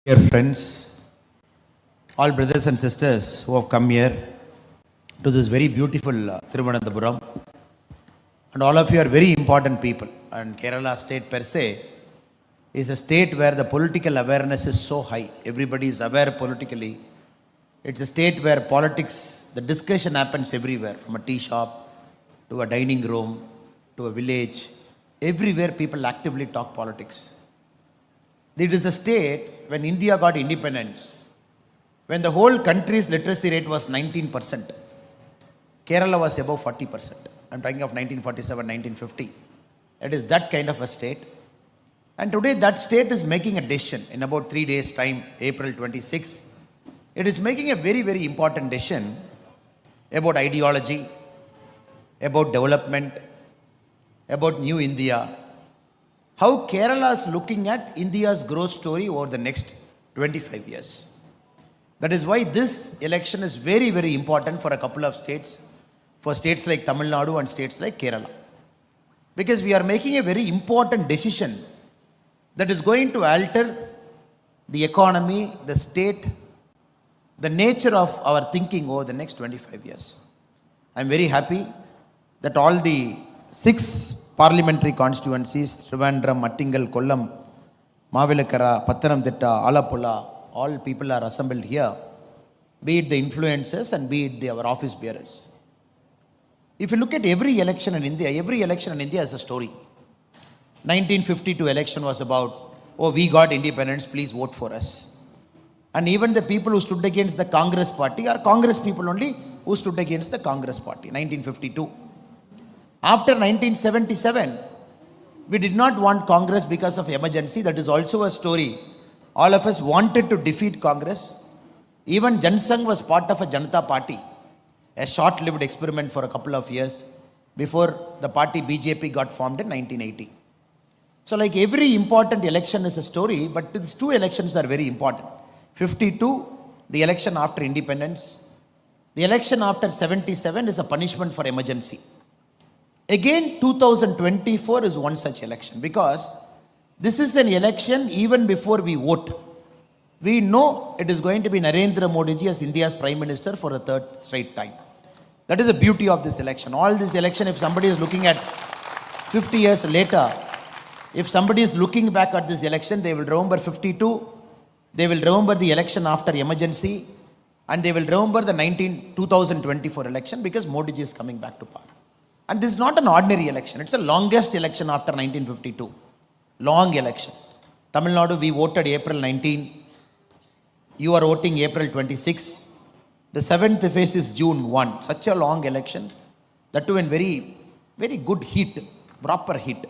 Dear friends, all brothers and sisters who have come here to this very beautiful thiruvananthapuram, and all of you are very important people. And Kerala state per se is a state where the political awareness is so high. Everybody is aware politically. It's a state where politics, the discussion happens everywhere, from a tea shop to a dining room to a village. Everywhere people actively talk politics. It is a state when India got independence, when the whole country's literacy rate was 19%. Kerala was above 40%. I'm talking of 1947, 1950. It is that kind of a state. And today that state is making a decision in about 3 days' time, April 26. It is making a very, very important decision about ideology, about development, about new India. How Kerala is looking at India's growth story over the next 25 years. That is why this election is very, very important for a couple of states, for states like Tamil Nadu and states like Kerala. Because we are making a very important decision that is going to alter the economy, the state, the nature of our thinking over the next 25 years. I am very happy that all the 6 parliamentary constituencies, Trivandrum, Attingal, Kollam, Mavilakara, Pathanamthitta, Alappuzha, all people are assembled here, be it the influencers and be it our office bearers. If you look at every election in India is a story. 1952 election was about, oh, we got independence, please vote for us. And even the people who stood against the Congress party are Congress people only who stood against the Congress party, 1952. After 1977, we did not want Congress because of emergency. That is also a story. All of us wanted to defeat Congress. Even Jansangh was part of a Janata party, a short-lived experiment for a couple of years before the party BJP got formed in 1980. So like every important election is a story, but these 2 elections are very important. 52, the election after independence. The election after 77 is a punishment for emergency. Again, 2024 is one such election, because this is an election even before we vote. We know it is going to be Narendra Modi ji as India's Prime Minister for a 3rd straight time. That is the beauty of this election. All this election, if somebody is looking at 50 years later, if somebody is looking back at this election, they will remember 52, they will remember the election after emergency, and they will remember the 2024 election, because Modi ji is coming back to power. And this is not an ordinary election. It's the longest election after 1952. Long election. Tamil Nadu, we voted April 19. You are voting April 26. The 7th phase is June 1. Such a long election. That too in very, very good heat. Proper heat.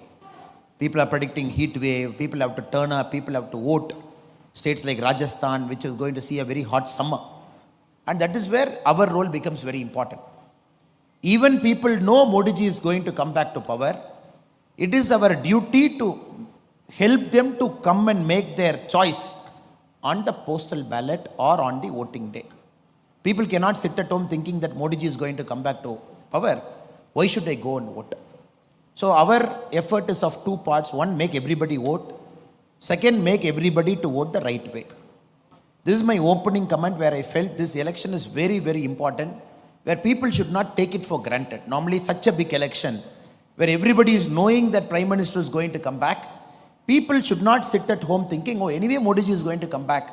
People are predicting heat wave. People have to turn up. People have to vote. States like Rajasthan, which is going to see a very hot summer. And that is where our role becomes very important. Even people know Modi ji is going to come back to power. It is our duty to help them to come and make their choice on the postal ballot or on the voting day. People cannot sit at home thinking that Modi ji is going to come back to power. Why should I go and vote? So our effort is of 2 parts. One, make everybody vote. Second, make everybody to vote the right way. This is my opening comment where I felt this election is very, very important, where people should not take it for granted. Normally such a big election, where everybody is knowing that Prime Minister is going to come back, people should not sit at home thinking, oh, anyway Modi ji is going to come back,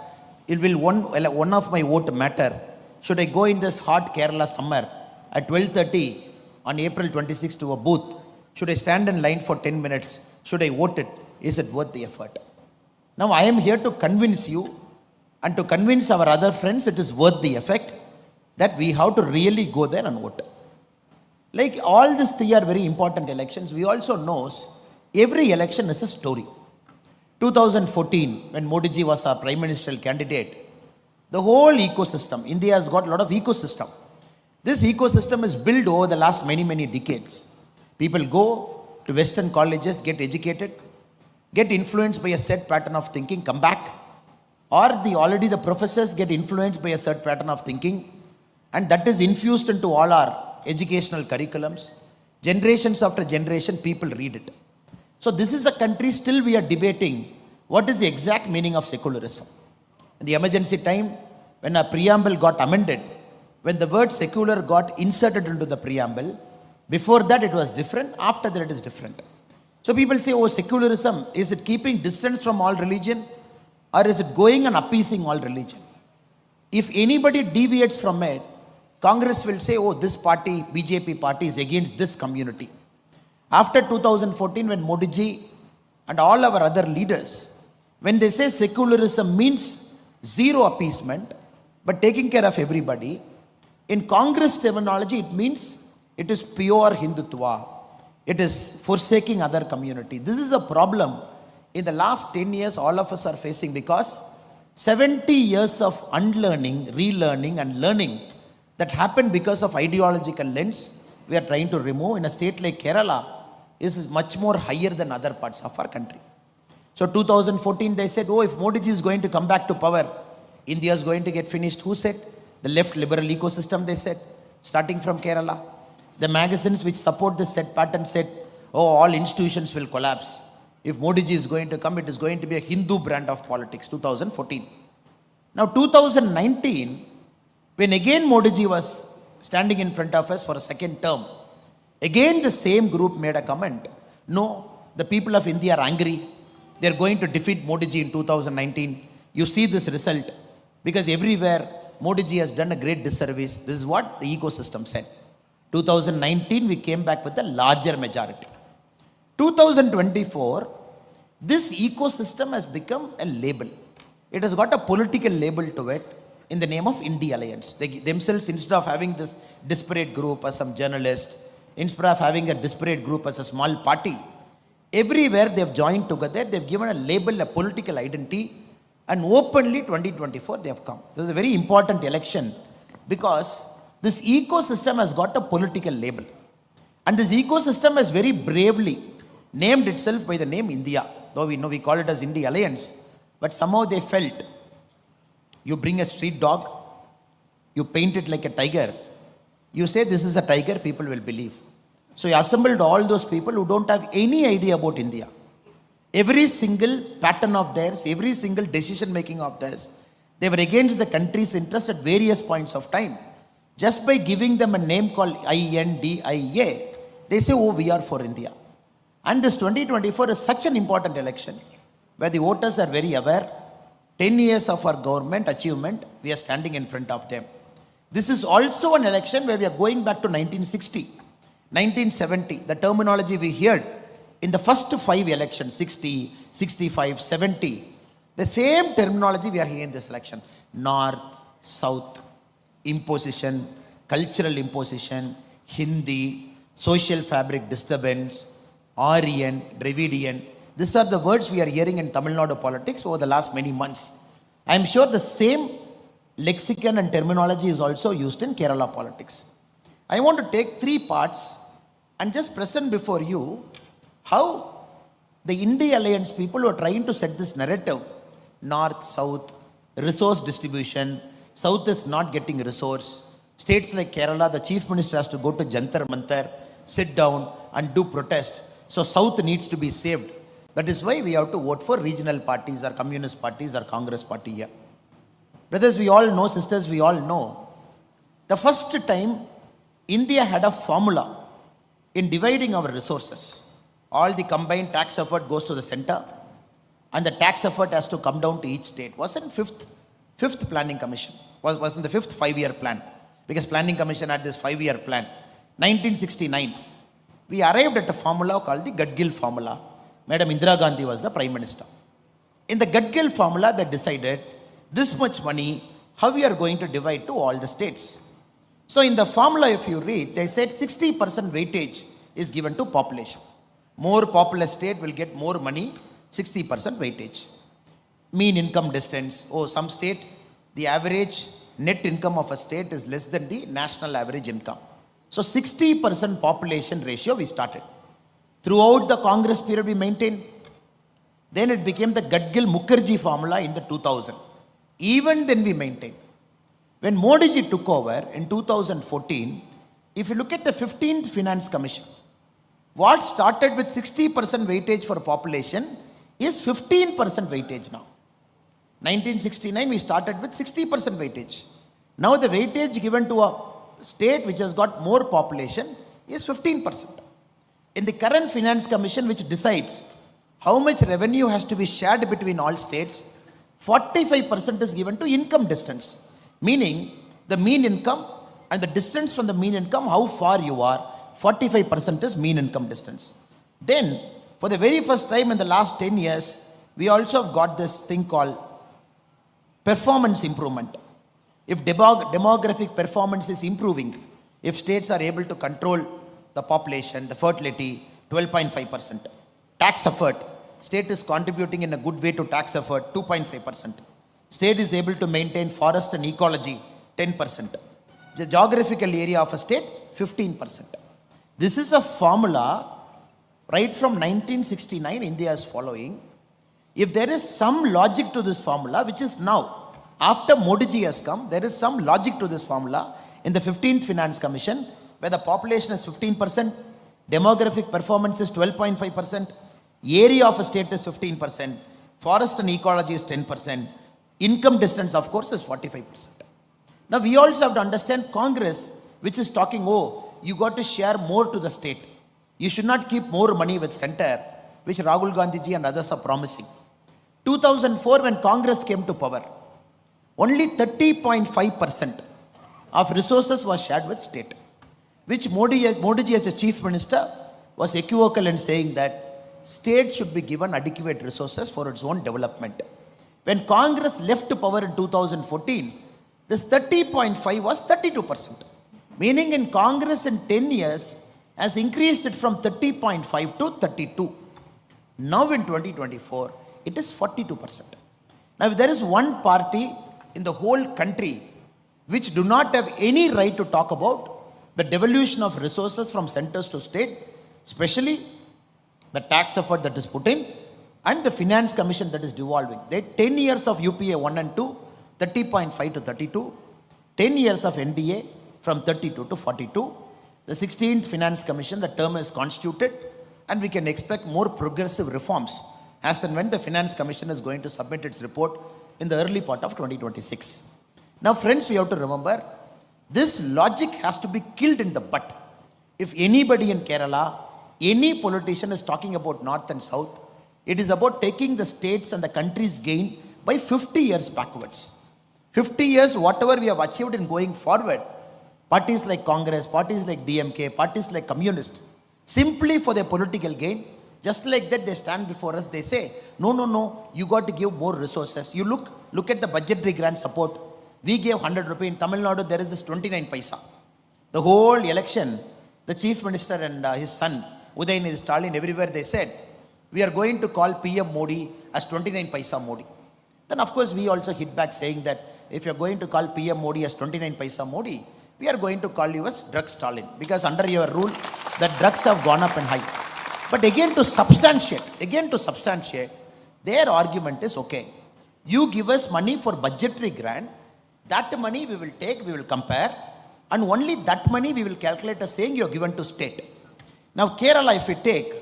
it will one of my vote matter. Should I go in this hot Kerala summer at 12:30 on April 26 to a booth? Should I stand in line for 10 minutes? Should I vote it? Is it worth the effort? Now I am here to convince you, and to convince our other friends it is worth the effort, that we have to really go there and vote. Like all these 3 are very important elections. We also know every election is a story. 2014, when Modi ji was our Prime Ministerial candidate, the whole ecosystem, India has got a lot of ecosystem. This ecosystem is built over the last many, many decades. People go to Western colleges, get educated, get influenced by a set pattern of thinking, come back. Or already the professors get influenced by a set pattern of thinking, and that is infused into all our educational curriculums. Generations after generation, people read it. So this is a country still we are debating what is the exact meaning of secularism. In the emergency time, when a preamble got amended, when the word secular got inserted into the preamble, before that it was different, after that it is different. So people say, oh, secularism, is it keeping distance from all religion, or is it going and appeasing all religion? If anybody deviates from it, Congress will say, oh, this party, BJP party is against this community. After 2014, when Modi ji and all our other leaders, when they say secularism means zero appeasement, but taking care of everybody, in Congress terminology, it means it is pure Hindutva. It is forsaking other community. This is a problem in the last 10 years all of us are facing, because 70 years of unlearning, relearning and learning that happened because of ideological lens, we are trying to remove. In a state like Kerala, is much more higher than other parts of our country. So 2014 they said, oh, if Modi ji is going to come back to power, India is going to get finished. Who said? The left liberal ecosystem, they said, starting from Kerala. The magazines which support this set pattern said, oh, all institutions will collapse. If Modi ji is going to come, it is going to be a Hindu brand of politics, 2014. Now 2019, when again Modi ji was standing in front of us for a second term, again the same group made a comment. No, the people of India are angry. They are going to defeat Modi ji in 2019. You see this result, because everywhere Modi ji has done a great disservice. This is what the ecosystem said. 2019, we came back with a larger majority. 2024, this ecosystem has become a label. It has got a political label to it in the name of India Alliance. They themselves, instead of having this disparate group as some journalist, instead of having a disparate group as a small party, everywhere they have joined together, they have given a label, a political identity, and openly 2024 they have come. This is a very important election, because this ecosystem has got a political label. And this ecosystem has very bravely named itself by the name India. Though we know we call it as India Alliance, but somehow they felt, you bring a street dog, you paint it like a tiger, you say this is a tiger, people will believe. So you assembled all those people who don't have any idea about India. Every single pattern of theirs, every single decision making of theirs, they were against the country's interest at various points of time. Just by giving them a name called INDIA, they say, oh, we are for India. And this 2024 is such an important election, where the voters are very aware. 10 years of our government achievement, we are standing in front of them. This is also an election where we are going back to 1960, 1970, the terminology we heard in the first 5 elections, 60, 65, 70. The same terminology we are hearing in this election. North, South, imposition, cultural imposition, Hindi, social fabric disturbance, Aryan, Dravidian. These are the words we are hearing in Tamil Nadu politics over the last many months. I am sure the same lexicon and terminology is also used in Kerala politics. I want to take 3 parts and just present before you how the India Alliance people are trying to set this narrative. North, South, resource distribution, South is not getting resource. States like Kerala, the Chief Minister has to go to Jantar Mantar, sit down and do protest. So South needs to be saved. That is why we have to vote for regional parties or communist parties or Congress party here. Brothers, we all know, sisters, we all know, the first time India had a formula in dividing our resources. All the combined tax effort goes to the center, and the tax effort has to come down to each state. Wasn't fifth planning commission, wasn't the 5th 5-year plan, because planning commission had this 5-year plan. 1969, we arrived at a formula called the Gadgil formula. Madam Indira Gandhi was the Prime Minister. In the Gadgil formula, they decided this much money, how we are going to divide to all the states. So in the formula, if you read, they said 60% weightage is given to population. More populous state will get more money, 60% weightage. Mean income distance. Oh, some state, the average net income of a state is less than the national average income. So 60% population ratio we started. Throughout the Congress period we maintained. Then it became the Gadgil-Mukherjee formula in the 2000. Even then we maintained. When Modi ji took over in 2014, if you look at the 15th Finance Commission, what started with 60% weightage for population is 15% weightage now. 1969 we started with 60% weightage. Now the weightage given to a state which has got more population is 15%. In the current finance commission which decides how much revenue has to be shared between all states, 45% is given to income distance, meaning the mean income and the distance from the mean income, how far you are, 45% is mean income distance. Then for the very first time in the last 10 years, we also have got this thing called performance improvement. If demographic performance is improving, if states are able to control the population, the fertility, 12.5%. Tax effort, state is contributing in a good way to tax effort, 2.5%. State is able to maintain forest and ecology, 10%. The geographical area of a state, 15%. This is a formula right from 1969 India is following. If there is some logic to this formula, which is now, after Modi ji has come, there is some logic to this formula in the 15th Finance Commission, where the population is 15%, demographic performance is 12.5%, area of a state is 15%, forest and ecology is 10%, income distance, of course, is 45%. Now, we also have to understand Congress, which is talking, oh, you got to share more to the state. You should not keep more money with center, which Rahul Gandhi ji and others are promising. 2004, when Congress came to power, only 30.5% of resources was shared with state, which Modi ji as a chief minister was equivocal in saying that state should be given adequate resources for its own development. When Congress left power in 2014, this 30.5 was 32%. Meaning in Congress in 10 years has increased it from 30.5 to 32. Now in 2024, it is 42%. Now if there is one party in the whole country which do not have any right to talk about the devolution of resources from centers to state, especially the tax effort that is put in and the finance commission that is devolving. They 10 years of UPA 1 and 2, 30.5 to 32, 10 years of NDA from 32 to 42. The 16th Finance Commission, the term is constituted, and we can expect more progressive reforms as and when the Finance Commission is going to submit its report in the early part of 2026. Now, friends, we have to remember, this logic has to be killed in the bud. If anybody in Kerala, any politician is talking about North and South, it is about taking the states and the country's gain by 50 years backwards. 50 years, whatever we have achieved in going forward, parties like Congress, parties like DMK, parties like Communist, simply for their political gain, just like that they stand before us, they say, no, you got to give more resources. You look at the budgetary grant support. We gave 100 rupees. In Tamil Nadu, there is this 29 paisa. The whole election, the chief minister and his son, Udayanithi Stalin, everywhere they said, we are going to call PM Modi as 29 paisa Modi. Then of course we also hit back saying that if you are going to call PM Modi as 29 paisa Modi, we are going to call you as drug Stalin, because under your rule, the drugs have gone up in high. But again to substantiate, their argument is, okay, you give us money for budgetary grant, that money we will take, we will compare, and only that money we will calculate as saying you are given to state. Now Kerala, if we take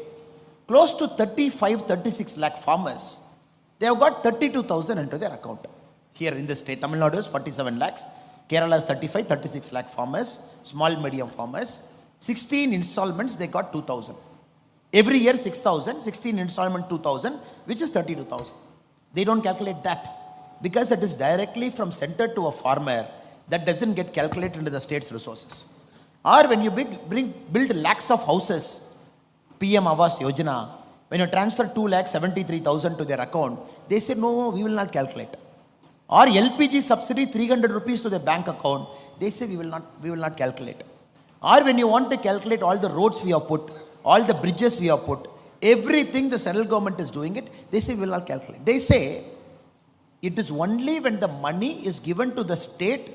close to 35-36 lakh farmers, they have got 32,000 into their account. Here in the state, Tamil Nadu is 47 lakhs, Kerala is 35-36 lakh farmers, small medium farmers. 16 installments, they got 2,000. Every year 6,000, 16 installment 2,000, which is 32,000. They don't calculate that because it is directly from center to a farmer. That doesn't get calculated into the state's resources. Or when you build lakhs of houses, PM Awas Yojana, when you transfer 2,73,000 to their account, they say, no, we will not calculate. Or LPG subsidy 300 rupees to their bank account, they say we will not calculate. Or when you want to calculate all the roads we have put, all the bridges we have put, everything the central government is doing it, they say we will not calculate. They say it is only when the money is given to the state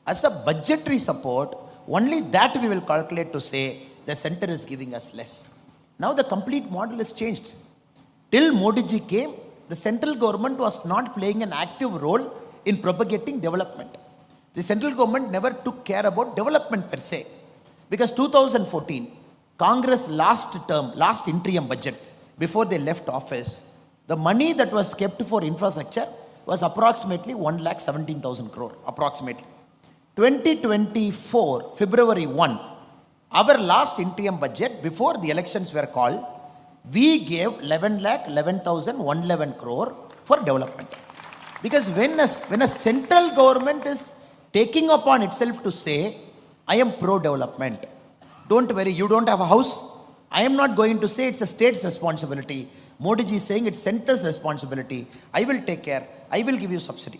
as a budgetary support, only that we will calculate to say the center is giving us less. Now the complete model is changed. Till Modi ji came, the central government was not playing an active role in propagating development. The central government never took care about development per se. Because 2014, Congress last interim budget, before they left office, the money that was kept for infrastructure was approximately 1,17,000 crore, approximately. 2024, February 1, our last interim budget before the elections were called, we gave 11,11,111 crore for development. Because when a central government is taking upon itself to say, I am pro-development, don't worry, you don't have a house, I am not going to say it's a state's responsibility. Modi ji is saying it's center's responsibility. I will take care. I will give you subsidy.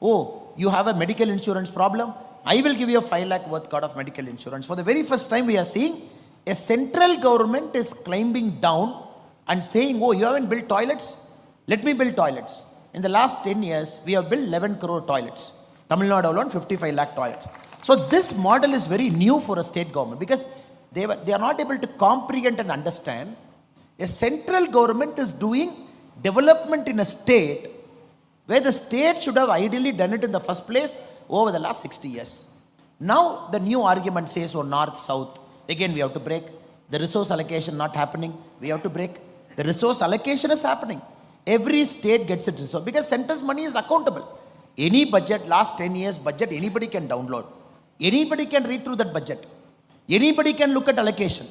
Oh, you have a medical insurance problem? I will give you a 5 lakh worth of medical insurance. For the very first time we are seeing a central government is climbing down and saying, oh, you haven't built toilets? Let me build toilets. In the last 10 years, we have built 11 crore toilets. Tamil Nadu alone, 55 lakh toilets. So this model is very new for a state government because they are not able to comprehend and understand. A central government is doing development in a state where the state should have ideally done it in the first place over the last 60 years. Now the new argument says, oh, north, south, again we have to break. The resource allocation not happening, we have to break. The resource allocation is happening. Every state gets its resource because center's money is accountable. Any budget, last 10 years budget, anybody can download. Anybody can read through that budget. Anybody can look at allocation.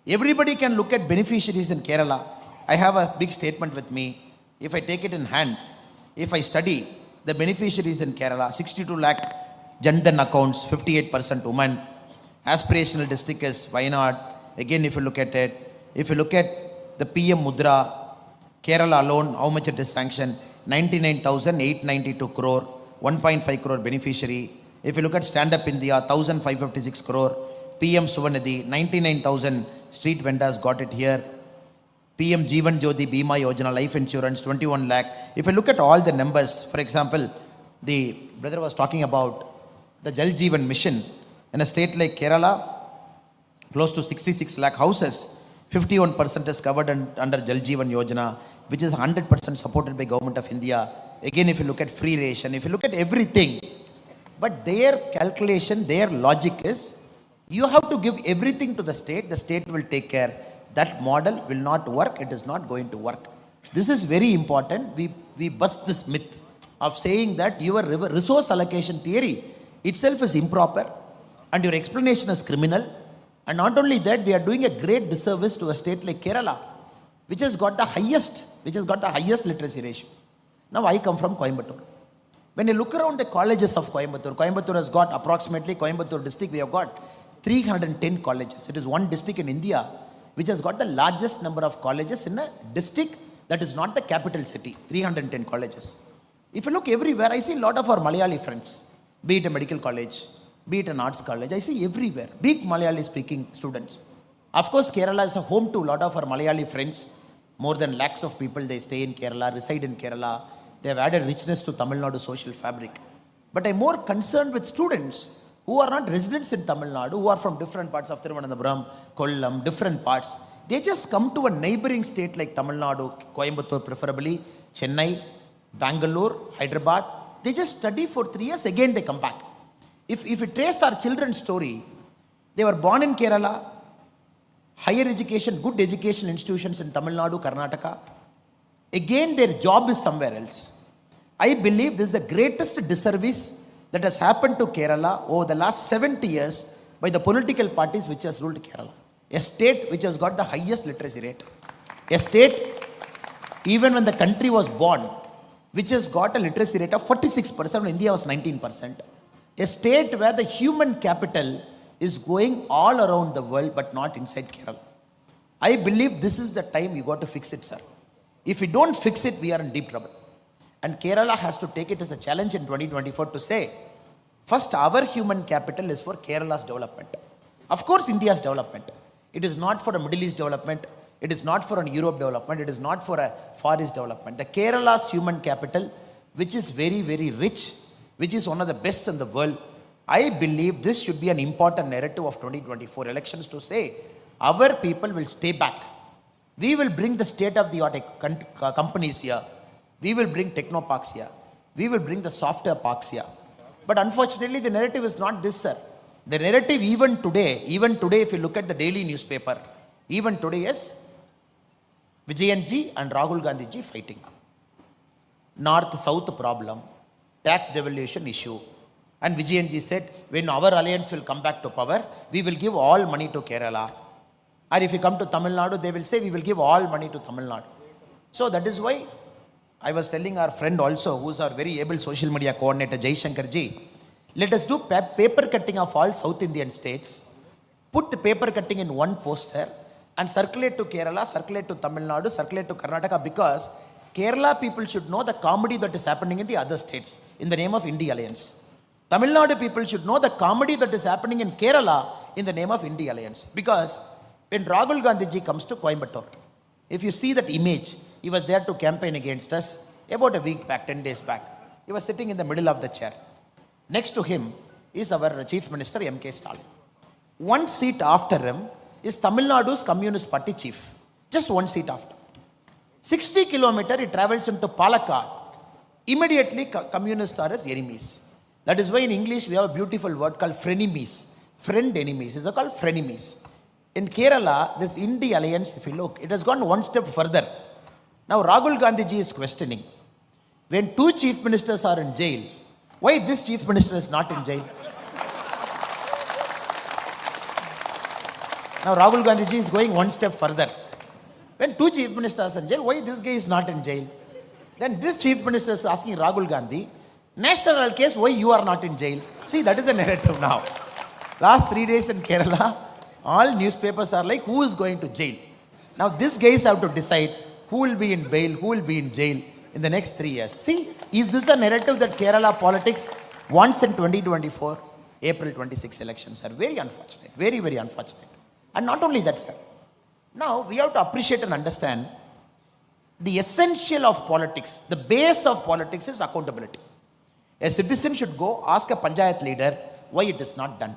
Everybody can look at beneficiaries in Kerala. I have a big statement with me. If I take it in hand, if I study the beneficiaries in Kerala, 62 lakh Jandan accounts, 58% women. Aspirational district is Wayanad. Again, if you look at it, if you look at the PM Mudra, Kerala alone, how much it is sanctioned? 99,892 crore, 1.5 crore beneficiary. If you look at Stand Up India, 1,556 crore. PM Suvanidhi, 99,000 street vendors got it here. PM Jeevan Jyoti Bima Yojana, life insurance, 21 lakh. If you look at all the numbers, for example, the brother was talking about the Jal Jeevan mission. In a state like Kerala, close to 66 lakh houses, 51% is covered under Jal Jeevan Yojana, which is 100% supported by Government of India. Again, if you look at free ration, if you look at everything, but their calculation, their logic is, you have to give everything to the state will take care. That model will not work, it is not going to work. This is very important. We bust this myth of saying that your resource allocation theory itself is improper and your explanation is criminal. And not only that, they are doing a great disservice to a state like Kerala, which has got the highest literacy ratio. Now I come from Coimbatore. When you look around the colleges of Coimbatore has got approximately, Coimbatore district, we have got 310 colleges. It is one district in India which has got the largest number of colleges in a district that is not the capital city. 310 colleges. If you look everywhere, I see a lot of our Malayali friends, be it a medical college, be it an arts college, I see everywhere big Malayali speaking students. Of course, Kerala is a home to a lot of our Malayali friends. More than lakhs of people, they stay in Kerala, reside in Kerala. They have added richness to Tamil Nadu social fabric. But I'm more concerned with students who are not residents in Tamil Nadu, who are from different parts of Thiruvananthapuram, Kollam, different parts. They just come to a neighboring state like Tamil Nadu, Coimbatore preferably, Chennai, Bangalore, Hyderabad. They just study for 3 years, again they come back. If we trace our children's story, they were born in Kerala, higher education, good education institutions in Tamil Nadu, Karnataka. Again, their job is somewhere else. I believe this is the greatest disservice that has happened to Kerala over the last 70 years by the political parties which has ruled Kerala. A state which has got the highest literacy rate. A state, even when the country was born, which has got a literacy rate of 46%, when India was 19%. A state where the human capital is going all around the world but not inside Kerala. I believe this is the time you got to fix it, sir. If we don't fix it, we are in deep trouble. And Kerala has to take it as a challenge in 2024 to say, first our human capital is for Kerala's development. Of course, India's development. It is not for a Middle East development. It is not for an Europe development. It is not for a Far East development. The Kerala's human capital, which is very, very rich, which is one of the best in the world, I believe this should be an important narrative of 2024 elections to say, our people will stay back. We will bring the state-of-the-art companies here. We will bring techno parks here. We will bring the software parks here. But unfortunately, the narrative is not this, sir. The narrative even today, if you look at the daily newspaper, even today is Vijayanji and Rahul Gandhi ji fighting. north-south problem, tax devolution issue. And Vijayanji said, when our alliance will come back to power, we will give all money to Kerala. Or if you come to Tamil Nadu, they will say, we will give all money to Tamil Nadu. So that is why I was telling our friend also, who is our very able social media coordinator, Jai Shankar ji, let us do paper cutting of all South Indian states, put the paper cutting in one poster and circulate to Kerala, circulate to Tamil Nadu, circulate to Karnataka, because Kerala people should know the comedy that is happening in the other states in the name of India Alliance. Tamil Nadu people should know the comedy that is happening in Kerala in the name of India Alliance. Because when Rahul Gandhi ji comes to Coimbatore, if you see that image, he was there to campaign against us about a week back, 10 days back. He was sitting in the middle of the chair. Next to him is our Chief Minister M.K. Stalin. One seat after him is Tamil Nadu's Communist Party chief. Just one seat after. 60 kilometers he travels into Palakkad. Immediately communists are his enemies. That is why in English we have a beautiful word called frenemies. Friend enemies. These are called frenemies. In Kerala, this India alliance, if you look, it has gone one step further. Now Rahul Gandhi ji is questioning, when two chief ministers are in jail, why this chief minister is not in jail? Now Rahul Gandhi ji is going one step further. When two chief ministers are in jail, why this guy is not in jail? Then this chief minister is asking Rahul Gandhi, national case, why you are not in jail? See, that is the narrative now. Last 3 days in Kerala, all newspapers are like, who is going to jail? Now these guys have to decide who will be in bail, who will be in jail in the next 3 years. See, is this a narrative that Kerala politics wants in 2024? April 26 elections are very unfortunate, very, very unfortunate. And not only that, sir. Now we have to appreciate and understand the essential of politics, the base of politics is accountability. A citizen should go ask a panchayat leader why it is not done.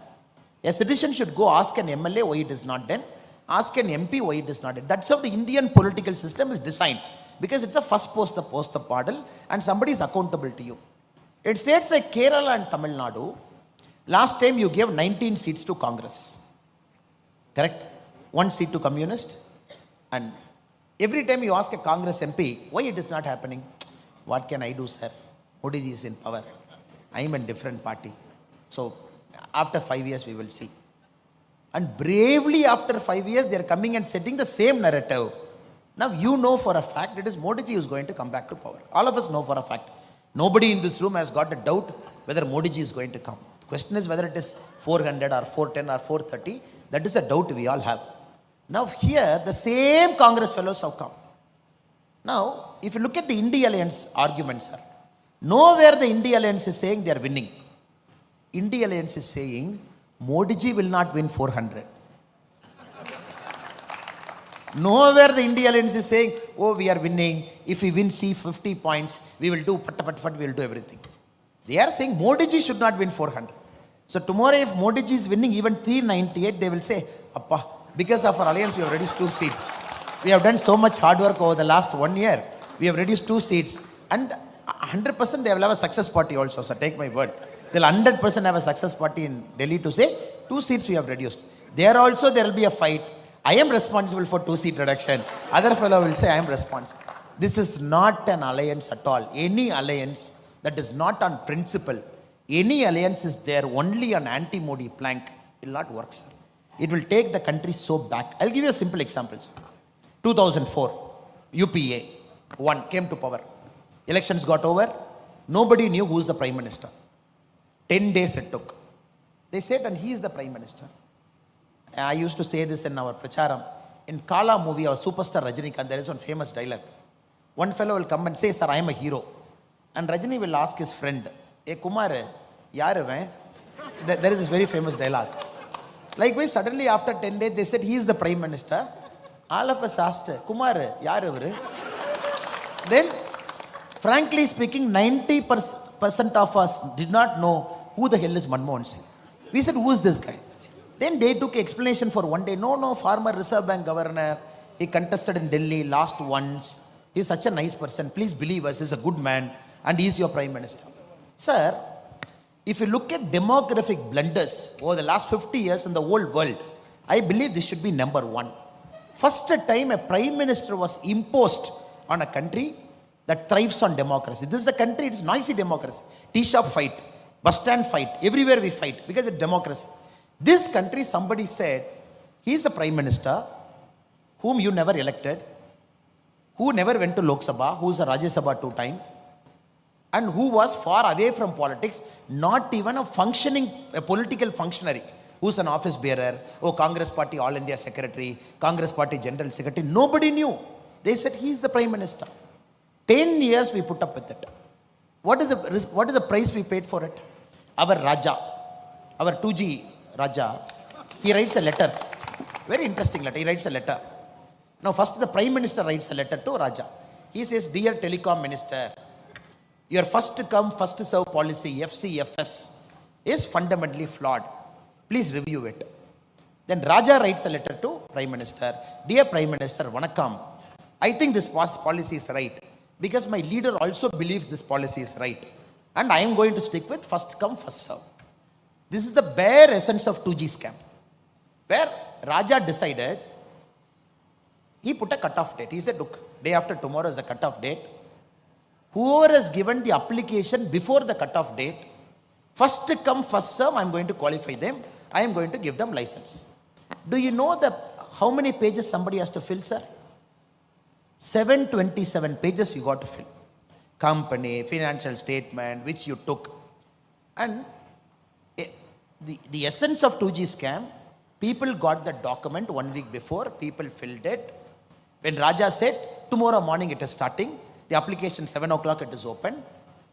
A citizen should go ask an MLA why it is not done. Ask an MP why it is not done. That's how the Indian political system is designed. Because it's a first post the model and somebody is accountable to you. In states like Kerala and Tamil Nadu, last time you gave 19 seats to Congress. Correct? 1 seat to Communist. And every time you ask a Congress MP, why it is not happening? What can I do, sir? Modi ji is in power. I am in different party. So after 5 years we will see. And bravely after 5 years they are coming and setting the same narrative. Now you know for a fact it is Modi ji who is going to come back to power. All of us know for a fact. Nobody in this room has got a doubt whether Modi ji is going to come. The question is whether it is 400 or 410 or 430. That is a doubt we all have. Now here the same Congress fellows have come. Now if you look at the India Alliance arguments, sir, nowhere the India Alliance is saying they are winning. India Alliance is saying Modi ji will not win 400. Nowhere the India Alliance is saying, oh, we are winning. If we win 50 points, we will do we will do everything. They are saying Modi ji should not win 400. So tomorrow if Modi ji is winning even 398, they will say, Appa, because of our alliance we have reduced 2 seats. We have done so much hard work over the last 1 year. We have reduced 2 seats. And 100% they will have a success party also. So take my word. They'll 100% have a success party in Delhi to say 2 seats we have reduced. There also there will be a fight. I am responsible for 2 seat reduction. Other fellow will say I am responsible. This is not an alliance at all. Any alliance that is not on principle, any alliance is there only on anti-Modi plank, it will not work, sir. It will take the country so back. I'll give you a simple example, sir. 2004, UPA came to power. Elections got over. Nobody knew who is the Prime Minister. 10 days it took. They said, and he is the Prime Minister. I used to say this in our pracharam. In Kala movie, our superstar Rajinikanth, there is one famous dialogue. One fellow will come and say, sir, I am a hero. And Rajini will ask his friend, hey Kumar, yaar hai? There is this very famous dialogue. Likewise, suddenly after 10 days, they said, he is the Prime Minister. All of us asked, Kumar, yaar hai? Then, frankly speaking, 90% of us did not know who the hell is Manmohan Singh. We said, who is this guy? Then they took explanation for 1 day. No, former Reserve Bank governor. He contested in Delhi, lost once. He is such a nice person. Please believe us, he is a good man. And he is your Prime Minister. Sir, if you look at demographic blunders over the last 50 years in the whole world, I believe this should be number 1. First time a Prime Minister was imposed on a country that thrives on democracy. This is a country, it's noisy democracy. Tea shop fight, bus stand fight, everywhere we fight because it's democracy. This country, somebody said, he is the prime minister whom you never elected, who never went to Lok Sabha, who is a Rajya Sabha 2 times, and who was far away from politics, not even a political functionary, who's an office bearer, Congress Party All India Secretary, Congress Party General Secretary. Nobody knew. They said he is the prime minister. 10 years we put up with it. What is the price we paid for it? Our Raja, our 2G Raja, he writes a letter. Very interesting letter. He writes a letter. Now first the prime minister writes a letter to Raja. He says, dear telecom minister, your first come, first serve policy, FCFS, is fundamentally flawed. Please review it. Then Raja writes a letter to Prime Minister. Dear Prime Minister, Vanakkam, I think this policy is right because my leader also believes this policy is right. And I am going to stick with first come, first serve. This is the bare essence of 2G scam. Where Raja decided, he put a cut-off date. He said, look, day after tomorrow is a cut-off date. Whoever has given the application before the cut-off date, first come, first serve, I am going to qualify them. I am going to give them license. Do you know how many pages somebody has to fill, sir? 727 pages you got to fill. Company, financial statement, which you took. And the essence of 2G scam, people got the document 1 week before, people filled it. When Raja said, tomorrow morning it is starting, the application 7 o'clock it is open.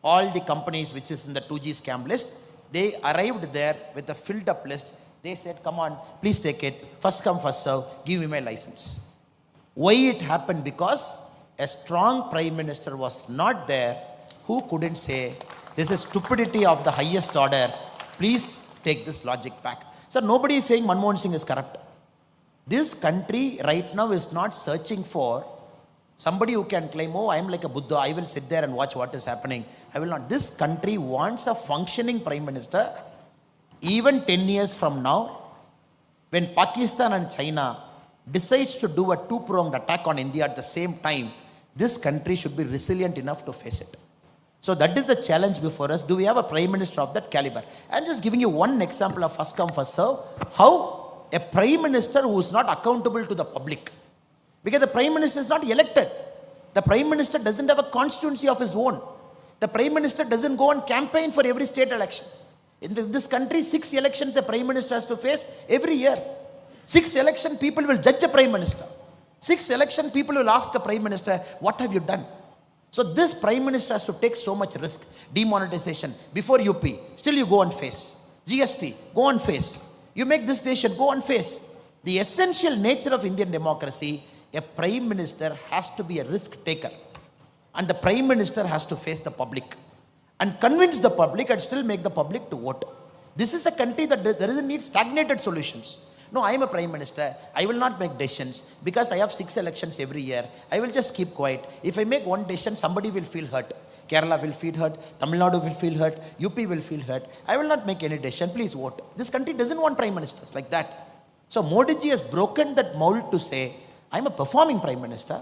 All the companies which is in the 2G scam list, they arrived there with a filled up list. They said, come on, please take it. First come, first serve. Give me my license. Why it happened? Because a strong prime minister was not there who couldn't say, this is stupidity of the highest order. Please take this logic back. So nobody is saying Manmohan Singh is corrupt. This country right now is not searching for somebody who can claim, I am like a Buddha, I will sit there and watch what is happening. I will not. This country wants a functioning prime minister. Even 10 years from now, when Pakistan and China decides to do a two-pronged attack on India at the same time, this country should be resilient enough to face it. So that is the challenge before us. Do we have a prime minister of that caliber? I am just giving you one example of first come, first serve. How a prime minister who is not accountable to the public, because the prime minister is not elected. The prime minister doesn't have a constituency of his own. The prime minister doesn't go on campaign for every state election. In this country, 6 elections a prime minister has to face every year. 6 election people will judge a prime minister. 6 election people will ask a prime minister, what have you done? So this prime minister has to take so much risk. Demonetization before UP, still you go and face. GST, go and face. You make this decision, go and face. The essential nature of Indian democracy, a prime minister has to be a risk taker. And the prime minister has to face the public and convince the public and still make the public to vote. This is a country that doesn't need stagnated solutions. No, I am a prime minister. I will not make decisions because I have 6 elections every year. I will just keep quiet. If I make one decision, somebody will feel hurt. Kerala will feel hurt. Tamil Nadu will feel hurt. UP will feel hurt. I will not make any decision. Please vote. This country doesn't want prime ministers like that. So Modi ji has broken that mold to say, I am a performing prime minister,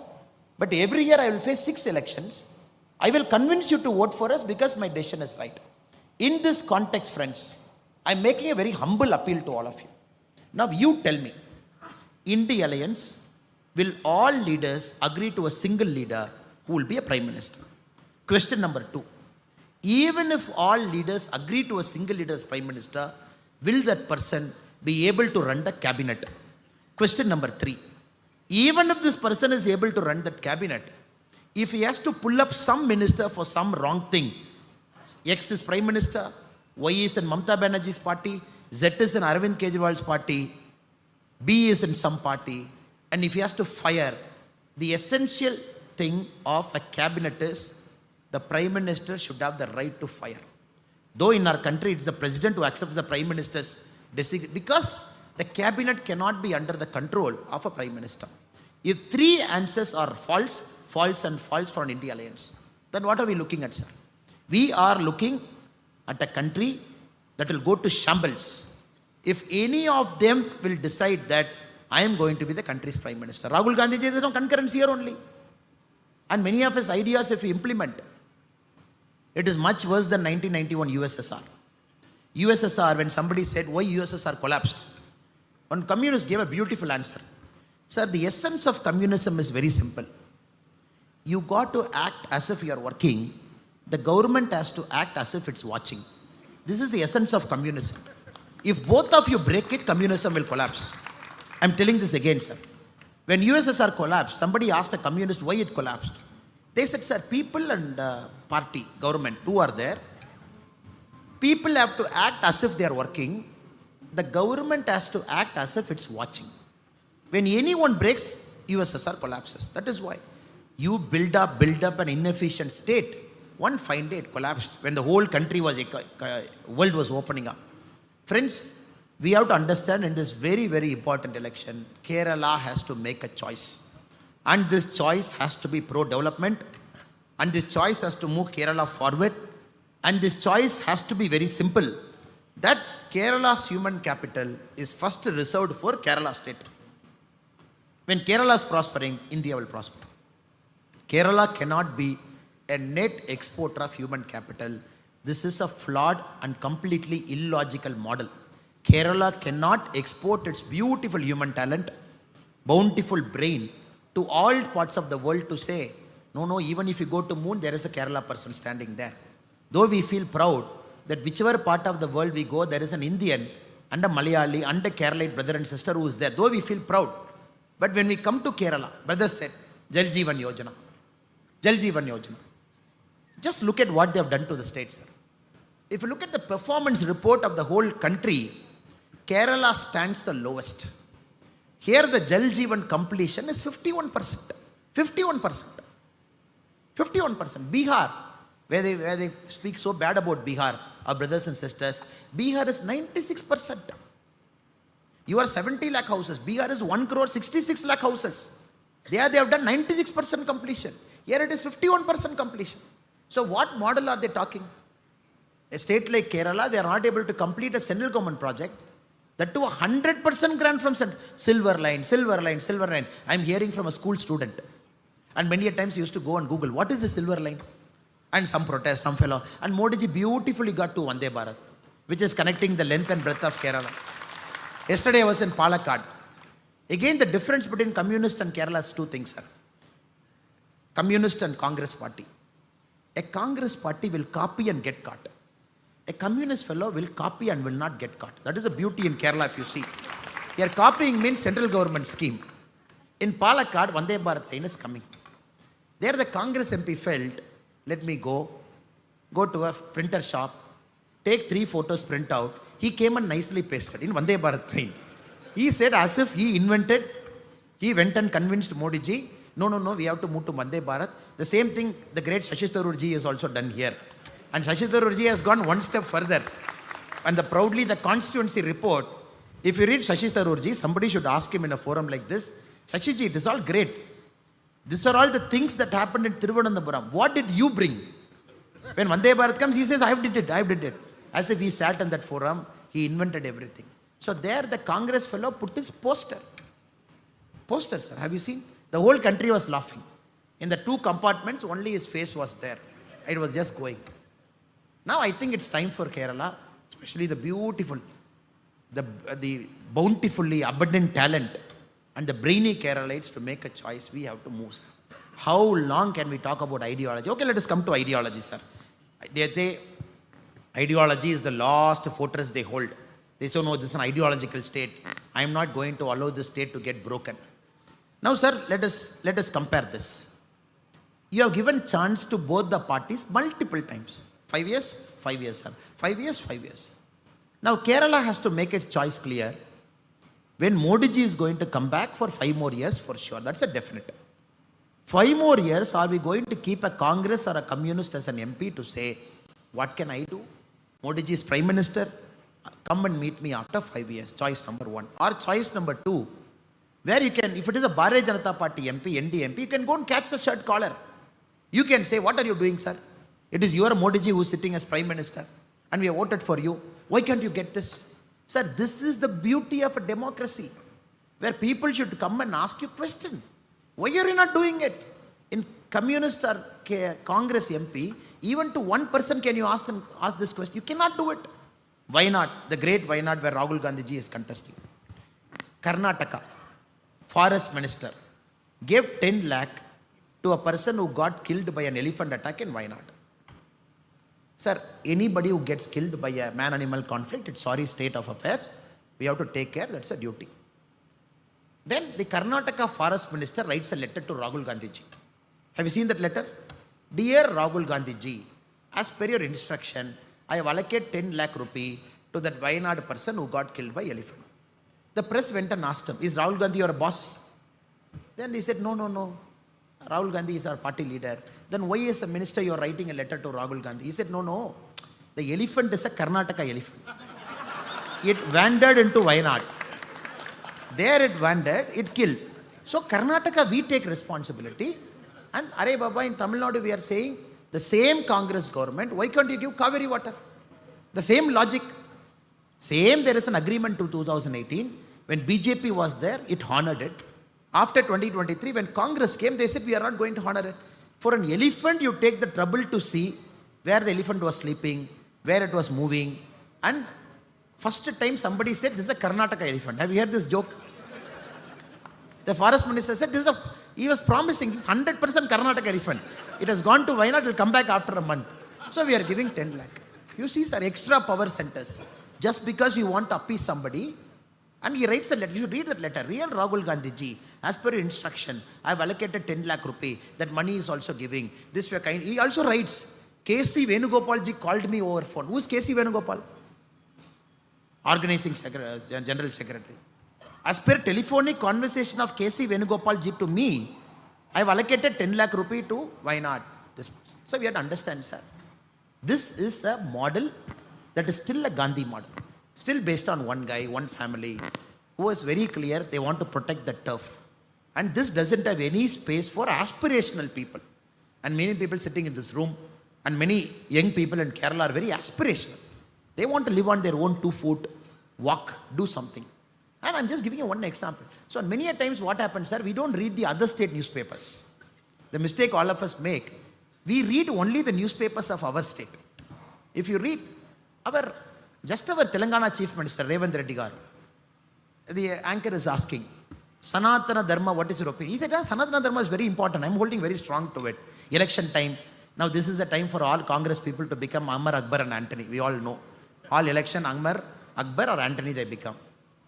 but every year I will face 6 elections. I will convince you to vote for us because my decision is right. In this context, friends, I am making a very humble appeal to all of you. Now you tell me, in the alliance, will all leaders agree to a single leader who will be a prime minister? Question number 2. Even if all leaders agree to a single leader as prime minister, will that person be able to run the cabinet? Question number 3. Even if this person is able to run that cabinet, if he has to pull up some minister for some wrong thing, X is prime minister, Y is in Mamata Banerjee's party, Z is in Arvind Kejriwal's party, B is in some party, and if he has to fire, the essential thing of a cabinet is the prime minister should have the right to fire. Though in our country it is the president who accepts the prime minister's decision, because the cabinet cannot be under the control of a prime minister. If 3 answers are false, false and false for an India alliance, then what are we looking at, sir? We are looking at a country that will go to shambles if any of them will decide that I am going to be the country's prime minister. Rahul Gandhi ji, there is no concurrence here only. And many of his ideas, if we implement, it is much worse than 1991 USSR. USSR, when somebody said, why USSR collapsed? One communist gave a beautiful answer. Sir, the essence of communism is very simple. You got to act as if you are working. The government has to act as if it's watching. This is the essence of communism. If both of you break it, communism will collapse. I'm telling this again, sir. When USSR collapsed, somebody asked a communist why it collapsed. They said, sir, people and party, government, two are there. People have to act as if they are working. The government has to act as if it's watching. When anyone breaks, USSR collapses. That is why. You build up an inefficient state. One fine day it collapsed when the whole country world was opening up. Friends, we have to understand in this very, very important election, Kerala has to make a choice. And this choice has to be pro-development. And this choice has to move Kerala forward. And this choice has to be very simple. That Kerala's human capital is first reserved for Kerala state. When Kerala is prospering, India will prosper. Kerala cannot be a net exporter of human capital. This is a flawed and completely illogical model. Kerala cannot export its beautiful human talent, bountiful brain to all parts of the world to say, no, even if you go to moon, there is a Kerala person standing there. Though we feel proud that whichever part of the world we go, there is an Indian and a Malayali and a Keralite brother and sister who is there. Though we feel proud. But when we come to Kerala, brothers said, Jal Jeevan Yojana. Jal Jeevan Yojana. Just look at what they have done to the state, sir. If you look at the performance report of the whole country, Kerala stands the lowest. Here the Jal Jeevan completion is 51%. 51%. 51%. Bihar, where they speak so bad about Bihar, our brothers and sisters, Bihar is 96%. You are 70 lakh houses. Bihar is 1 crore 66 lakh houses. There they have done 96% completion. Here it is 51% completion. So what model are they talking? A state like Kerala, they are not able to complete a central government project. That to 100% grant from silver line. I'm hearing from a school student. And many a times you used to go and Google, what is the silver line? And some protest, some fellow. And Modi ji beautifully got to Vande Bharat, which is connecting the length and breadth of Kerala. Yesterday I was in Palakkad. Again, the difference between communist and Kerala is two things, sir. Communist and Congress party. A Congress party will copy and get caught. A communist fellow will copy and will not get caught. That is the beauty in Kerala if you see. Here copying means central government scheme. In Palakkad, Vande Bharat train is coming. There the Congress MP felt, let me go to a printer shop, take 3 photos, print out. He came and nicely pasted in Vande Bharat train. He said as if he invented, he went and convinced Modi ji, no, we have to move to Vande Bharat. The same thing the great Shashi Tharoor ji has also done here. And Shashi Tharoor ji has gone one step further. And proudly the constituency report, if you read Shashi Tharoor ji, somebody should ask him in a forum like this, Shashi ji, it is all great. These are all the things that happened in Thiruvananthapuram. What did you bring? When Vande Bharat comes, he says, I did it. As if he sat in that forum, he invented everything. So there the Congress fellow put his poster. Poster, sir. Have you seen? The whole country was laughing. In the 2 compartments, only his face was there. It was just going. Now I think it's time for Kerala, especially the beautiful, the bountifully abundant talent and the brainy Keralites to make a choice. We have to move, sir. How long can we talk about ideology? Okay, let us come to ideology, sir. Ideology is the last fortress they hold. They say, no, this is an ideological state. I am not going to allow this state to get broken. Now, sir, let us compare this. You have given chance to both the parties multiple times. 5 years? 5 years, sir. 5 years? 5 years. Now, Kerala has to make its choice clear. When Modi ji is going to come back for 5 more years, for sure. That's a definite. 5 more years, are we going to keep a Congress or a communist as an MP to say, what can I do? Modi ji is Prime Minister. Come and meet me after 5 years. Choice number 1. Or choice number 2, where you can, if it is a Bharatiya Janata Party MP, ND MP, you can go and catch the shirt collar. You can say, what are you doing, sir? It is your Modi ji who is sitting as Prime Minister. And we have voted for you. Why can't you get this? Sir, this is the beauty of a democracy. Where people should come and ask you question. Why are you not doing it? In communist or Congress MP, even to one person can you ask this question? You cannot do it. Why not? The great why not where Rahul Gandhi ji is contesting. Karnataka, forest minister, gave 10 lakh to a person who got killed by an elephant attack in Wayanad. Sir, anybody who gets killed by a man-animal conflict, it's sorry state of affairs. We have to take care, that's a duty. Then the Karnataka forest minister writes a letter to Rahul Gandhi ji. Have you seen that letter? Dear Rahul Gandhi ji, as per your instruction, I have allocated 10 lakh rupee to that Wayanad person who got killed by elephant. The press went and asked him, is Rahul Gandhi your boss? Then he said, no. Rahul Gandhi is our party leader. Then why as a minister you are writing a letter to Rahul Gandhi? He said, no. The elephant is a Karnataka elephant. It wandered into Wayanad. There it wandered, it killed. So Karnataka, we take responsibility. And Are Baba, in Tamil Nadu we are saying, the same Congress government, why can't you give Kaveri water? The same logic. Same, there is an agreement to 2018. When BJP was there, it honored it. After 2023, when Congress came, they said, we are not going to honor it. For an elephant, you take the trouble to see where the elephant was sleeping, where it was moving. And first time somebody said, this is a Karnataka elephant. Have you heard this joke? The forest minister said, he was promising, this is 100% Karnataka elephant. It has gone to Wayanad, it will come back after a month. So we are giving 10 lakh. You see, sir, extra power centers. Just because you want to appease somebody, and he writes a letter, you should read that letter. Real Rahul Gandhi ji, as per your instruction, I have allocated 10 lakh rupee. That money is also giving. This way kind. He also writes, K.C. Venugopal ji called me over phone. Who is K.C. Venugopal? Organizing General Secretary. As per telephonic conversation of K.C. Venugopal ji to me, I have allocated 10 lakh rupee to Wayanad. So we have to understand, sir. This is a model that is still a Gandhi model. Still based on one guy, one family, who is very clear they want to protect the turf. And this doesn't have any space for aspirational people. And many people sitting in this room, and many young people in Kerala are very aspirational. They want to live on their own 2 feet, walk, do something. And I'm just giving you one example. So many a times what happens, sir, we don't read the other state newspapers. The mistake all of us make, we read only the newspapers of our state. If you read our Telangana Chief Minister, Revanth Reddy garu, the anchor is asking, Sanatana Dharma, what is your opinion? He said, Sanatana Dharma is very important. I'm holding very strong to it. Election time. Now this is the time for all Congress people to become Ammar, Akbar and Antony. We all know. All election, Ammar, Akbar or Antony they become.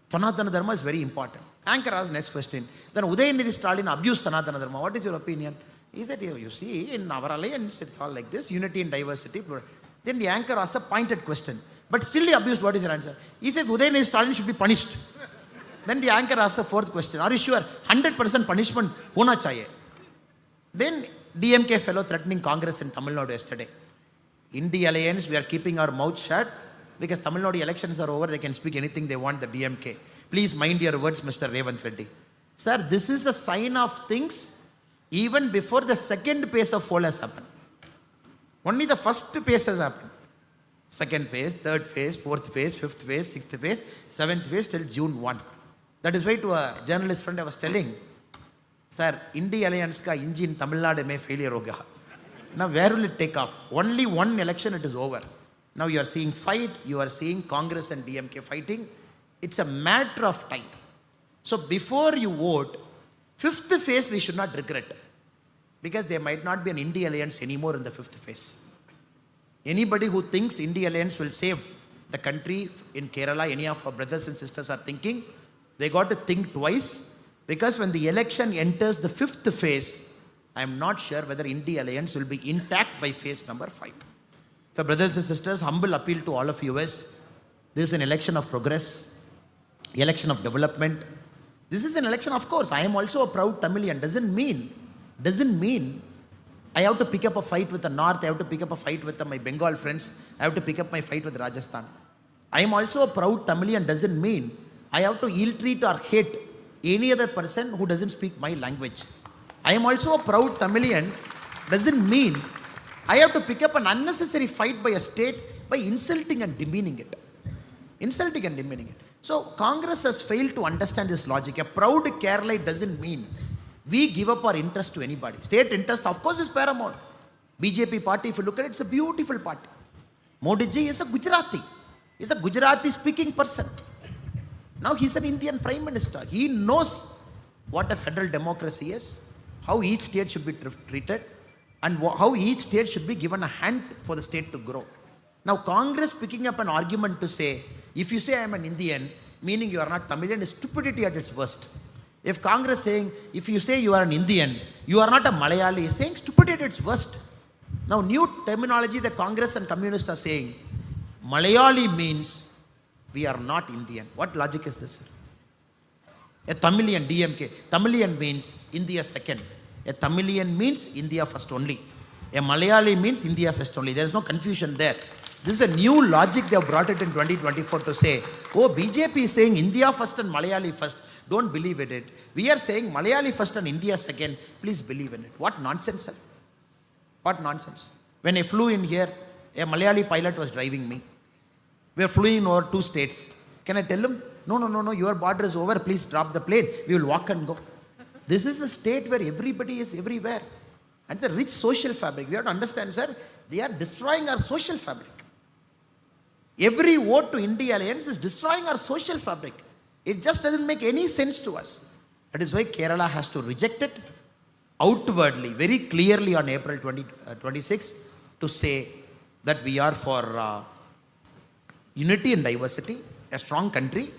Sanatana Dharma is very important. Anchor asks next question. Then Udayanidhi Stalin abused Sanatana Dharma. What is your opinion? He said, you see, in our alliance, it's all like this, unity and diversity. Then the anchor asks a pointed question. But still he abused, what is your answer? He says, Udayanidhi Stalin should be punished. Then the anchor asks a fourth question. Are you sure? 100% punishment hona chahiye. Then DMK fellow threatening Congress in Tamil Nadu yesterday. In the alliance, we are keeping our mouth shut because Tamil Nadu elections are over. They can speak anything they want, the DMK. Please mind your words, Mr. Revanth Reddy. Sir, this is a sign of things even before the second phase of poll has happened. Only the first phase has happened. Second phase, third phase, fourth phase, fifth phase, sixth phase, seventh phase till June 1. That is why to a journalist friend I was telling, sir, India Alliance ka engine Tamil Nadu mein failure ho gaya. Now where will it take off? Only one election it is over. Now you are seeing fight, you are seeing Congress and DMK fighting. It's a matter of time. So before you vote, fifth phase we should not regret. Because there might not be an India Alliance anymore in the fifth phase. Anybody who thinks India Alliance will save the country in Kerala, any of our brothers and sisters are thinking, they got to think twice. Because when the election enters the fifth phase, I am not sure whether India Alliance will be intact by phase number 5. So brothers and sisters, humble appeal to all of you is, this is an election of progress, election of development. This is an election, of course. I am also a proud Tamilian. Doesn't mean I have to pick up a fight with the North, I have to pick up a fight with my Bengal friends, I have to pick up my fight with Rajasthan. I am also a proud Tamilian. Doesn't mean I have to ill-treat or hate any other person who doesn't speak my language. I am also a proud Tamilian. Doesn't mean I have to pick up an unnecessary fight by a state by insulting and demeaning it. Insulting and demeaning it. So Congress has failed to understand this logic. A proud Kerala doesn't mean we give up our interest to anybody. State interest, of course, is paramount. BJP party, if you look at it, it's a beautiful party. Modi ji is a Gujarati. He's a Gujarati speaking person. Now he's an Indian Prime Minister. He knows what a federal democracy is, how each state should be treated, and how each state should be given a hand for the state to grow. Now Congress picking up an argument to say, if you say I am an Indian, meaning you are not Tamilian, is stupidity at its worst. If Congress saying, if you say you are an Indian, you are not a Malayali, is saying stupidity at its worst. Now new terminology the Congress and communists are saying, Malayali means we are not Indian. What logic is this? A Tamilian, DMK. Tamilian means India second. A Tamilian means India first only. A Malayali means India first only. There is no confusion there. This is a new logic they have brought it in 2024 to say, oh, BJP is saying India first and Malayali first. Don't believe in it. We are saying Malayali first and India second. Please believe in it. What nonsense, sir. What nonsense. When I flew in here, a Malayali pilot was driving me. We are flying over 2 states. Can I tell him, no, your border is over, please drop the plane. We will walk and go. This is a state where everybody is everywhere. And the rich social fabric. We have to understand, sir, they are destroying our social fabric. Every vote to India Alliance is destroying our social fabric. It just doesn't make any sense to us. That is why Kerala has to reject it outwardly, very clearly on April 26 to say that we are for unity and diversity, a strong country,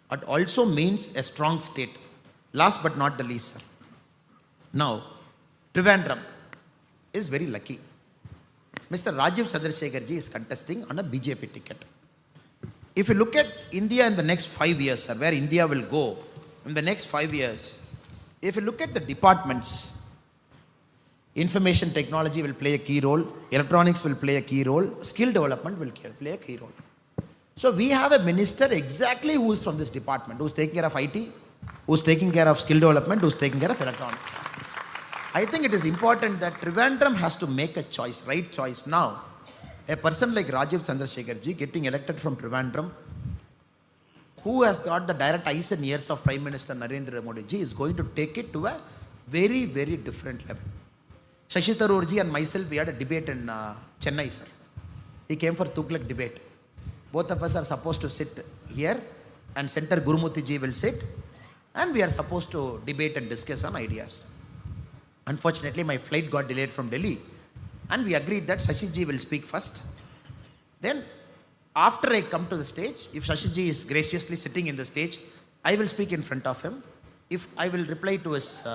but also means a strong state. Last but not the least, sir. Now, Trivandrum is very lucky. Mr. Rajiv Chandrasekhar ji is contesting on a BJP ticket. If you look at India in the next 5 years, sir, where India will go in the next 5 years, if you look at the departments, information technology will play a key role, electronics will play a key role, skill development will play a key role. So we have a minister exactly who is from this department, who is taking care of IT, who is taking care of skill development, who is taking care of electronics. I think it is important that Trivandrum has to make a choice, right choice. Now, a person like Rajiv Chandrasekhar ji getting elected from Trivandrum, who has got the direct eyes and ears of Prime Minister Narendra Modi ji, is going to take it to a very, very different level. Shashi Tharoor ji and myself, we had a debate in Chennai, sir. He came for Tughlaq debate. Both of us are supposed to sit here and Center Gurumurthy ji will sit, and we are supposed to debate and discuss on ideas. Unfortunately, my flight got delayed from Delhi, and we agreed that Shashi ji will speak first. Then, after I come to the stage, if Shashi ji is graciously sitting in the stage, I will speak in front of him. If I will reply to his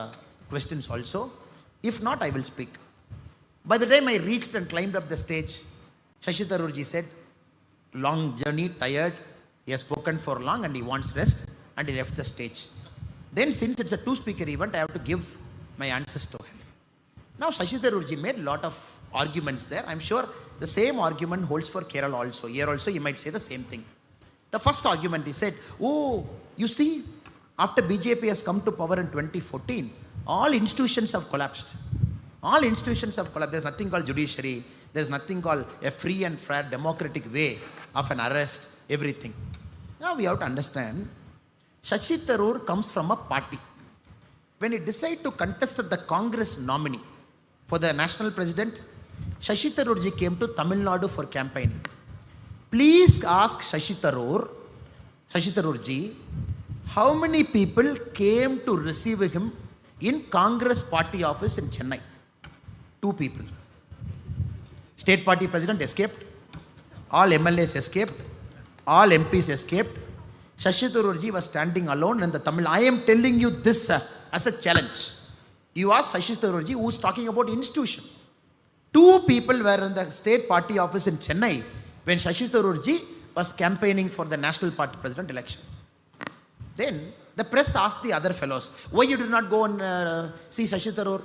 questions also. If not, I will speak. By the time I reached and climbed up the stage, Shashi Tharoor ji said, long journey, tired, he has spoken for long and he wants rest, and he left the stage. Then since it's a 2-speaker event, I have to give my answers to him. Now Shashi Tharoor ji made a lot of arguments there. I'm sure the same argument holds for Kerala also. Here also he might say the same thing. The first argument he said, oh, you see, after BJP has come to power in 2014, all institutions have collapsed. All institutions have collapsed. There's nothing called judiciary. There's nothing called a free and fair democratic way of an arrest, everything. Now we have to understand, Shashi Tharoor comes from a party. When he decided to contest as the Congress nominee for the national president, Shashi Tharoor ji came to Tamil Nadu for campaigning. Please ask Shashi Tharoor ji, how many people came to receive him in Congress party office in Chennai? 2 people. State party president escaped. All MLAs escaped. All MPs escaped. Shashi Tharoor ji was standing alone in the Tamil. I am telling you this as a challenge. You ask Shashi Tharoor ji, who is talking about institution. 2 people were in the state party office in Chennai when Shashi Tharoor ji was campaigning for the national party president election. Then the press asked the other fellows, why you did not go and see Shashi Tharoor?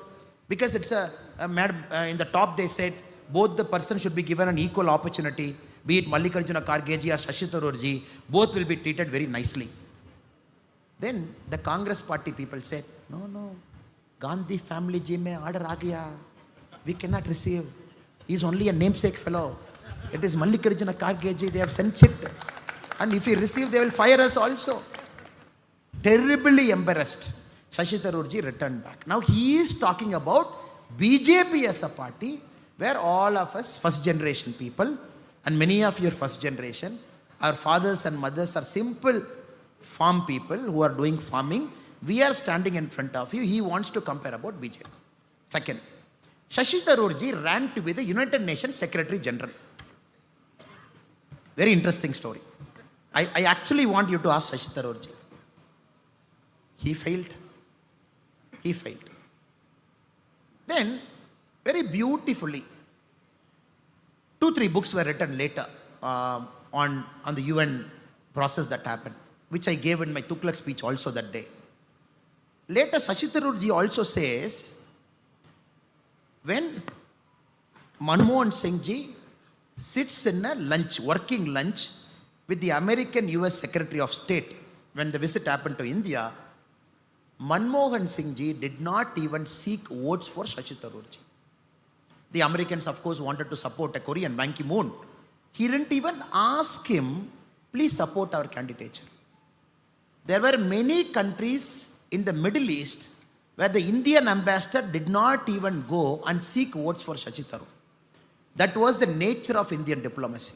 Because it's in the top they said, both the person should be given an equal opportunity, be it Mallikarjuna Kharge ji or Shashi Tharoor ji, both will be treated very nicely. Then the Congress party people said, no, Gandhi family ji mein order aa gaya. We cannot receive. He is only a namesake fellow. It is Mallikarjuna Kharge ji, they have sent it. And if we receive, they will fire us also. Terribly embarrassed. Shashi Tharoorji returned back. Now he is talking about BJP as a party where all of us first generation people and many of your first generation, our fathers and mothers are simple farm people who are doing farming. We are standing in front of you. He wants to compare about BJP. Second, Shashi Tharoorji ran to be the United Nations Secretary General. Very interesting story. I actually want you to ask Shashi Tharoorji. He failed. He failed. Then, very beautifully, 2-3 books were written later on the UN process that happened, which I gave in my Tughlaq speech also that day. Later, Shashi Tharoorji also says, when Manmohan Singh ji sits in a lunch, working lunch, with the American US Secretary of State, when the visit happened to India, Manmohan Singh ji did not even seek votes for Shashi Tharoorji. The Americans, of course, wanted to support a Korean, Ban Ki-moon. He didn't even ask him, please support our candidature. There were many countries in the Middle East where the Indian ambassador did not even go and seek votes for Shashi Tharoor. That was the nature of Indian diplomacy,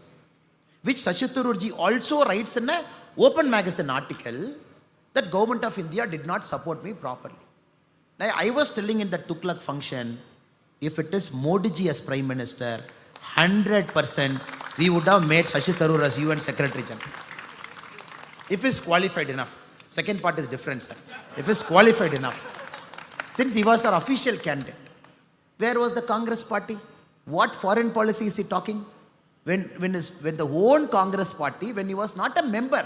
which Shashi Tharoorji also writes in an open magazine article that government of India did not support me properly. Now, I was telling in the Tughlaq function, if it is Modi ji as Prime Minister, 100% we would have made Shashi Tharoor as UN Secretary General. If he's qualified enough. Second part is different, sir. If he's qualified enough. Since he was our official candidate. Where was the Congress party? What foreign policy is he talking? When the own Congress party, when he was not a member,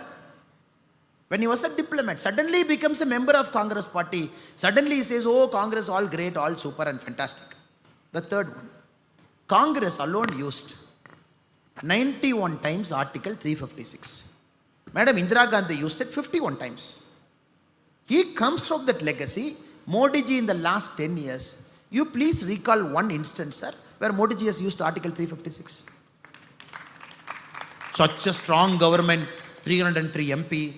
when he was a diplomat, suddenly he becomes a member of Congress party. Suddenly he says, oh, Congress all great, all super and fantastic. The third one, Congress alone used 91 times Article 356. Madam Indira Gandhi used it 51 times. He comes from that legacy. Modi ji in the last 10 years, you please recall one instance, sir, where Modi ji has used Article 356. Such a strong government, 303 MP,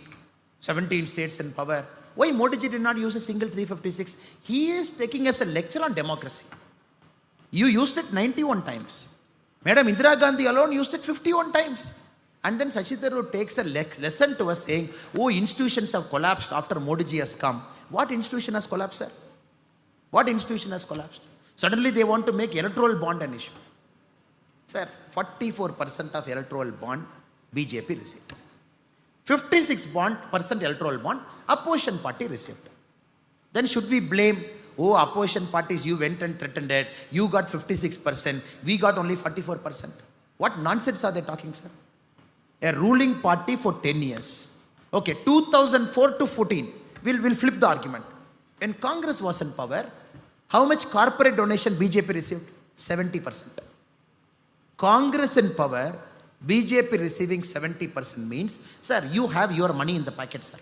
17 states in power. Why Modi ji did not use a single 356? He is taking us a lecture on democracy. You used it 91 times. Madam Indira Gandhi alone used it 51 times. And then Shashi Tharoor takes a lesson to us saying, oh, institutions have collapsed after Modi ji has come. What institution has collapsed, sir? What institution has collapsed? Suddenly they want to make electoral bond an issue. Sir, 44% of electoral bond BJP received. 56% electoral bond opposition party received. Then should we blame, oh, opposition parties, you went and threatened it, you got 56%, we got only 44%. What nonsense are they talking, sir? A ruling party for 10 years. Okay, 2004 to 14, we'll flip the argument. When Congress was in power, how much corporate donation BJP received? 70%. Congress in power, BJP receiving 70% means, sir, you have your money in the packet, sir.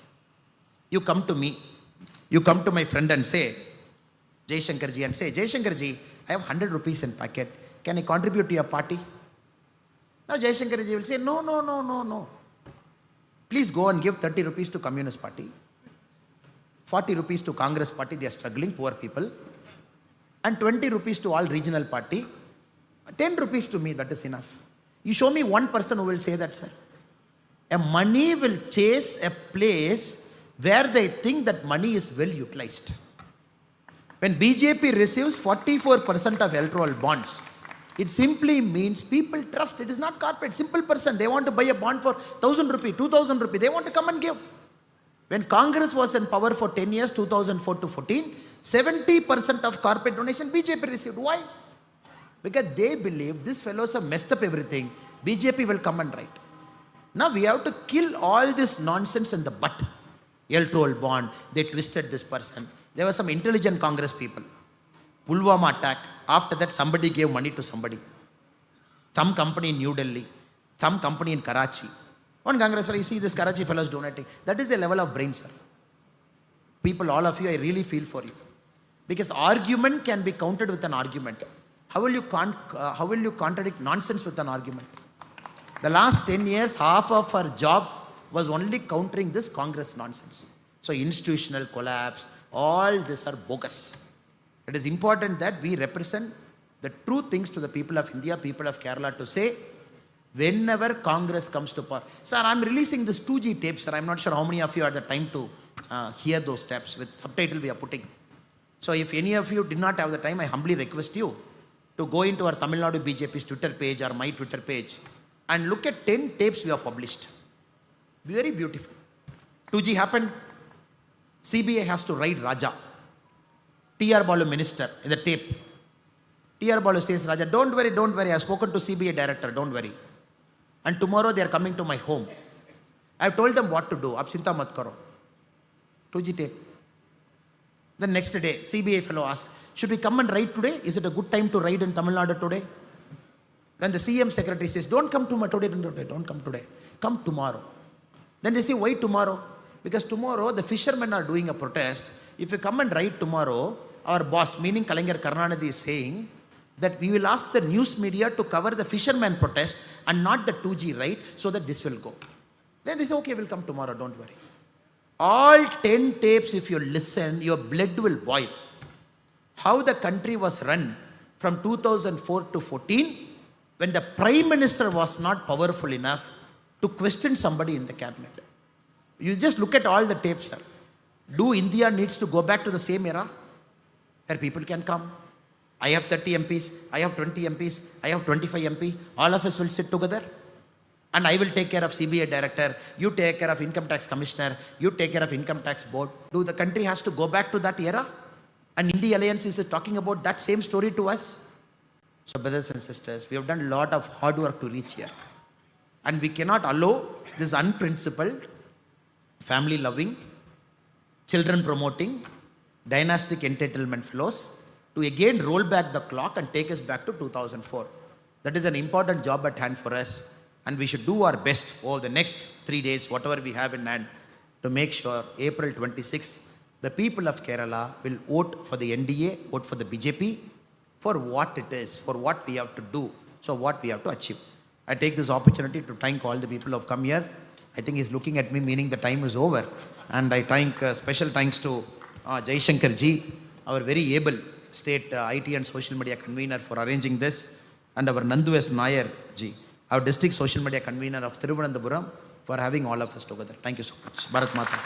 You come to me, you come to my friend and say, Jaishankarji, and say, Jaishankarji, I have 100 rupees in packet. Can I contribute to your party? Now Jaishankarji will say, no. Please go and give 30 rupees to Communist Party, 40 rupees to Congress Party, they are struggling, poor people, and 20 rupees to all regional party, 10 rupees to me, that is enough. You show me one person who will say that, sir. A money will chase a place where they think that money is well utilized. When BJP receives 44% of electoral bonds, it simply means people trust. It is not corporate. Simple person. They want to buy a bond for 1,000 rupees, 2,000 rupees. They want to come and give. When Congress was in power for 10 years, 2004 to 14, 70% of corporate donation BJP received. Why? Because they believe these fellows have messed up everything. BJP will come and write. Now we have to kill all this nonsense in the butt. Electoral bond, they twisted this person. There were some intelligent Congress people. Pulwama attack. After that, somebody gave money to somebody. Some company in New Delhi, some company in Karachi. One Congress, you see this Karachi fellows donating. That is the level of brain, sir. People, all of you, I really feel for you. Because argument can be countered with an argument. How will you contradict nonsense with an argument? The last 10 years, half of our job was only countering this Congress nonsense. So institutional collapse, All these are bogus. It is important that we represent the true things to the people of India, people of Kerala, to say whenever Congress comes to power. Sir, I'm releasing this 2G tape, sir. I'm not sure how many of you had the time to hear those tapes with subtitle we are putting. So if any of you did not have the time, I humbly request you to go into our Tamil Nadu BJP's Twitter page or my Twitter page and look at 10 tapes we have published. Very beautiful. 2G happened. CBI has to write Raja. T.R. Balu minister in the tape. T.R. Balu says, Raja, don't worry, I have spoken to CBI director, don't worry. And tomorrow they are coming to my home. I have told them what to do. Ab chinta mat karo. 2G tape. The next day, CBI fellow asks, should we come and write today? Is it a good time to write in Tamil Nadu today? Then the CM secretary says, don't come today, don't come today. Come tomorrow. Then they say, why tomorrow? Because tomorrow the fishermen are doing a protest. If you come and write tomorrow, our boss, meaning Kalaignar Karunanidhi, is saying that we will ask the news media to cover the fisherman protest and not the 2G right, so that this will go. Then they say, okay, we'll come tomorrow, don't worry. All 10 tapes, if you listen, your blood will boil. How the country was run from 2004 to 14, when the Prime Minister was not powerful enough to question somebody in the cabinet. You just look at all the tapes, sir. Do India needs to go back to the same era where people can come? I have 30 MPs, I have 20 MPs, I have 25 MP. All of us will sit together. And I will take care of CBI director, you take care of income tax commissioner, you take care of income tax board. Do the country has to go back to that era? And India Alliance is talking about that same story to us? So brothers and sisters, we have done a lot of hard work to reach here. And we cannot allow this unprincipled, family-loving, children-promoting, dynastic entitlement fellows to again roll back the clock and take us back to 2004. That is an important job at hand for us. And we should do our best over the next 3 days, whatever we have in hand, to make sure April 26, the people of Kerala will vote for the NDA, vote for the BJP, for what it is, for what we have to do, so what we have to achieve. I take this opportunity to thank all the people who have come here. I think he's looking at me, meaning the time is over. And I thank special thanks to Jaishankar ji, our very able state IT and social media convener, for arranging this, and our Nandu S. Nair ji, our district social media convener of Thiruvananthapuram, for having all of us together. Thank you so much. Bharat Mata.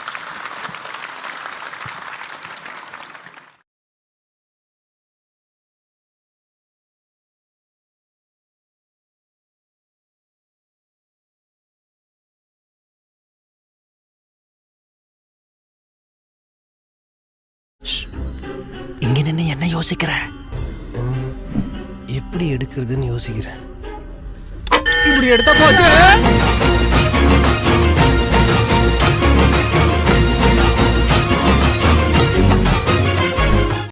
இங்க நின்னு என்ன யோசிக்கிற? எப்படி எடுக்கிறதுன்னு யோசிக்கிறேன். இப்படி எடுத்தா போச்சு.